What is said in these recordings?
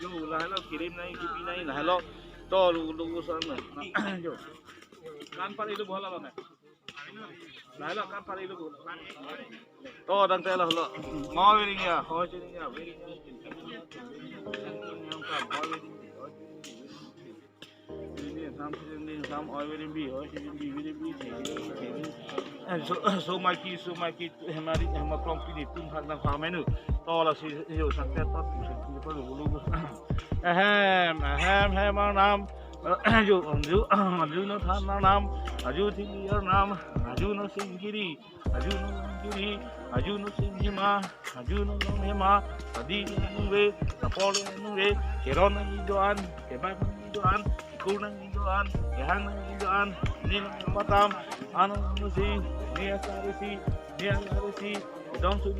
Yo là lo kirim nai kipi nai là lo to lu san này. Yo. Kan pari lu bola lo này. Là lo kan pari lu. To đang te lo. Ngoi về đi nha, ngoi đi nha, về đi. Some oil will be, so my key, Hamari, Hammer Company, Pump, Hamenu, all of you, Santa Patu, Ham, Nam, you not have Nam, you think your Nam, you know Singiri, you know you know Singima, you know Hema, Adi Nue, Apollo Nue, Kerona Joan, Kebab Joan. Kunang Joan, Yang Joan, Ning Matam, Anu Musi, Nia Sarisi, Nia Sarisi, Don't do,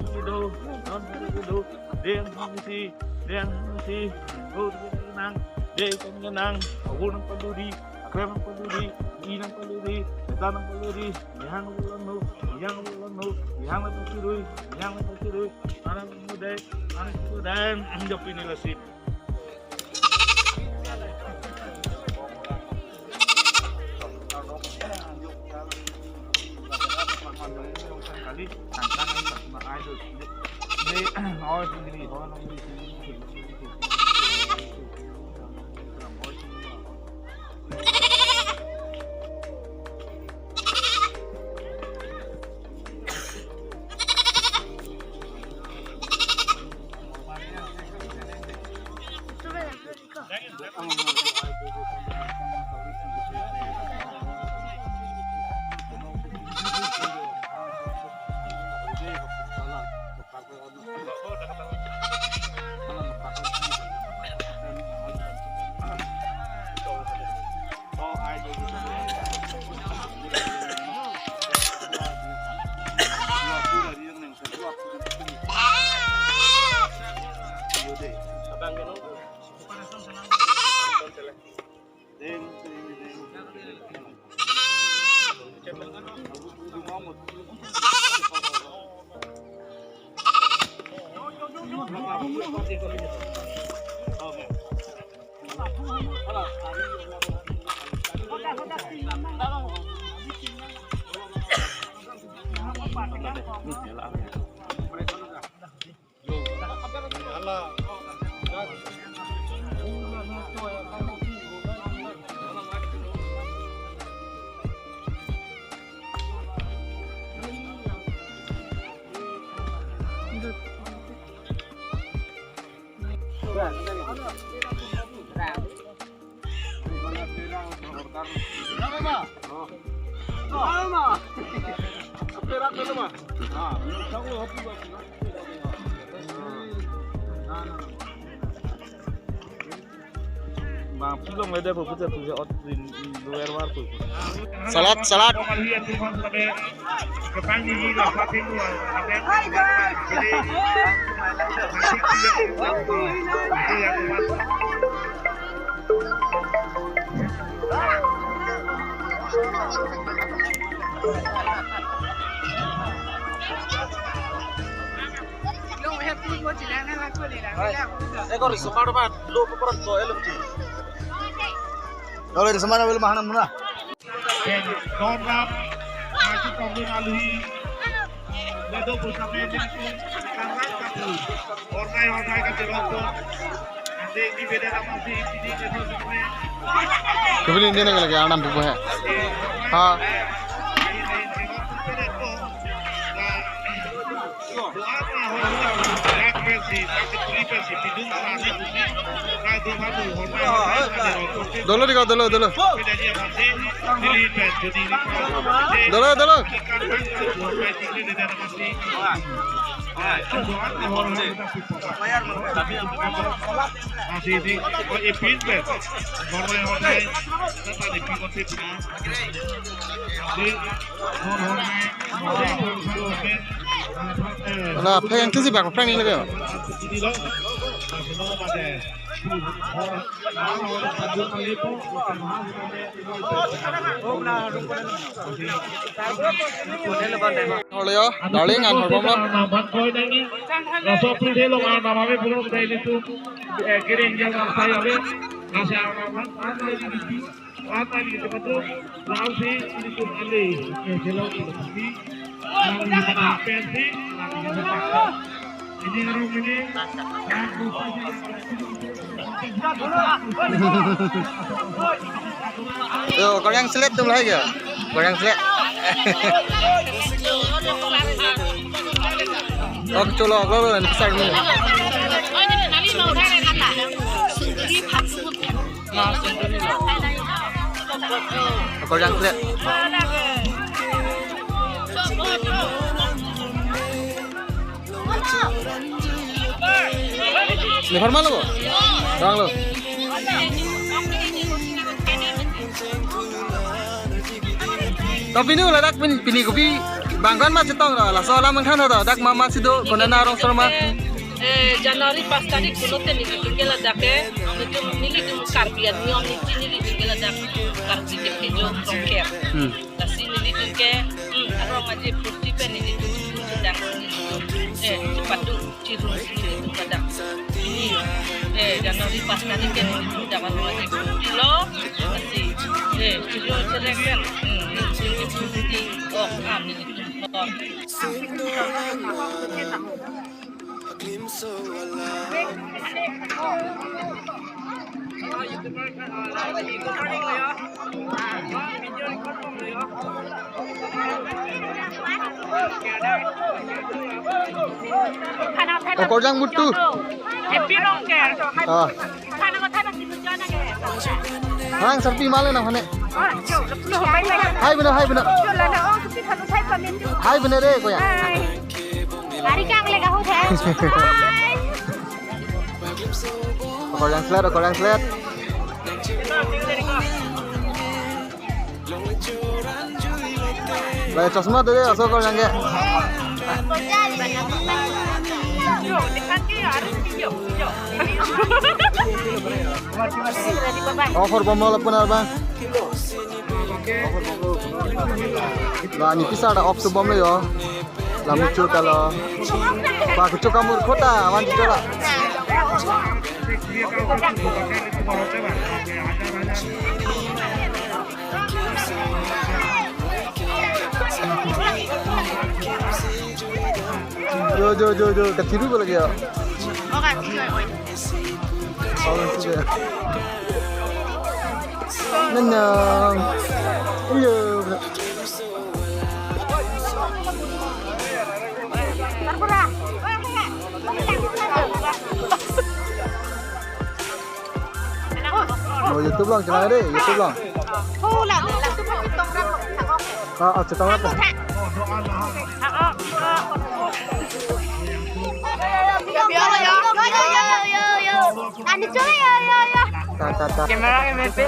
Then Musi, Go to Nang, Day Kanang, Wooden Paludi, Krem Paludi, Inang Paludi, Tanang Paludi, Yang Lano, Yang Puturu, Yang Puturu, Anang Mude, Anang Mudan, and the Pinilasi. Kali tantangan sama idol ini oh sendiri Salat. Kalau di semana belum mahanan mana? Don Ram, masih kongin alui, ledo bersama dengan kawan kapu, orang kan terlalu, nanti di beda nama si ini jadi sebenarnya. Kemudian dia nak lagi anam buku ya? Ha. Dolo. Lah, apa yang tu sih bang? Frank ini lagi. Oleh yo, darling an horbom lo. Nampak koi nangi, rasa pulih lo ngan nama me pulau dari itu kering jangan saya le, nasi orang apa ini betul, lalu sih ini tuh ale, jelau ini, lalu kita pensi, lalu kita ini orang ini, Yo, korang selet tu lah ya. Korang selet. Oh, colo, lo ni besar ni. Korang selet. Ni formal lo? Dang lo. Tapi ni ulah dak pini kopi bangkan masih tong lah. Soalan mengkan ada dak mama sido konana orang sama. Januari 5 tarik kunote nili tinggal dake, nili karbiat niom nili tinggal dake karbi teknik jo tongker. Kasi nili tinggal, aroma je putih pe nili tinggal sedang cepat tu ciru nili tinggal ini Januari 5 tarik ke nili tinggal dapat lagi kilo, kasi ciru cereken, nili putih, oh nili tinggal. Korang mutu. Happy Longer. Ah. Kana ko tayo sinujan na kaya. Hang serpi malu nak hane. Hai benar. Hai benar deh kau ya. Hari kang lega ho the. Korang selet. Baik cosmo tu deh, asal korang ke. Offer bomol pun ada bang. Nah, ni pisah ada opsi bom le yo. Lamu cu kalau pak cu kamur kota, wan cu lah. Jo, keciru boleh ya? Oh kan, Oh, sudah. Nenang. Iya. terpurah. Oh, YouTube lang, jangan deh, YouTube lang. Thu là tu phải tông ra một thằng ông. Cetang apa? Anh chơi yo. Tak. Kamera MP.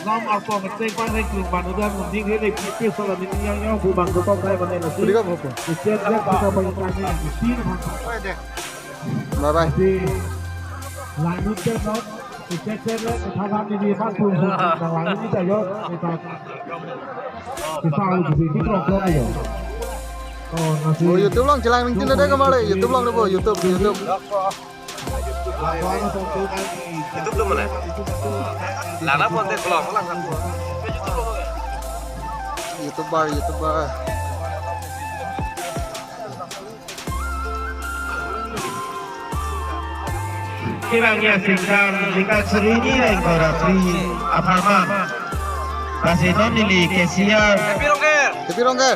Nom alpha mesti kan hai klub manusia mending ini pikir soal ini yang bubang betul saya benar nasi. Beri apa? Setiap dia kita penyanyi mesti Bye bye. di lanjut ke not. Setiap thawat di pas pun lawan ini saja kita uji di program aja. Oh nasi. Oh, YouTube lang, jalan mungkin ada kemana? YouTube lang dulu, YouTube. YouTube tu mana? Lana pun teh vlog lang kan. YouTuber. Kibangnya singkat serini lain kora free apartemen. Masih non nili KCR. Tapi rongga.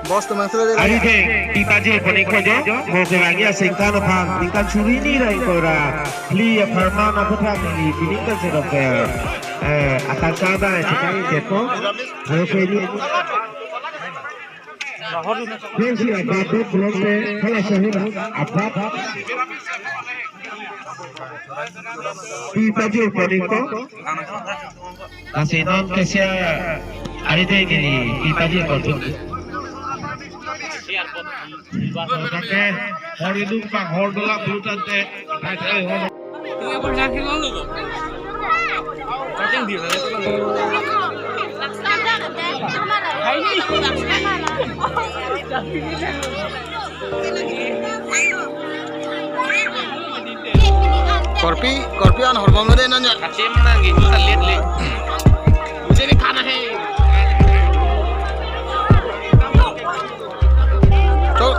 Bos teman sudah Hari ke ibaje panik kojo. Mau kibangnya singkat apa? Singkat serini lain kora free apartemen apa tak nili finingkan sedokter. Akan sada sekarang depo. Mau kini. Pensi apa belum te kalau sahih apa? Ibaje panik ko. Masih non KCR. Hari ke ini ibaje kojo. Oke, hari itu pak hor dulu belum tante, hai hor. Korpi an horbang lo deh nanya. Kasih mana gitu kita lihat. Jadi kana he. Cok.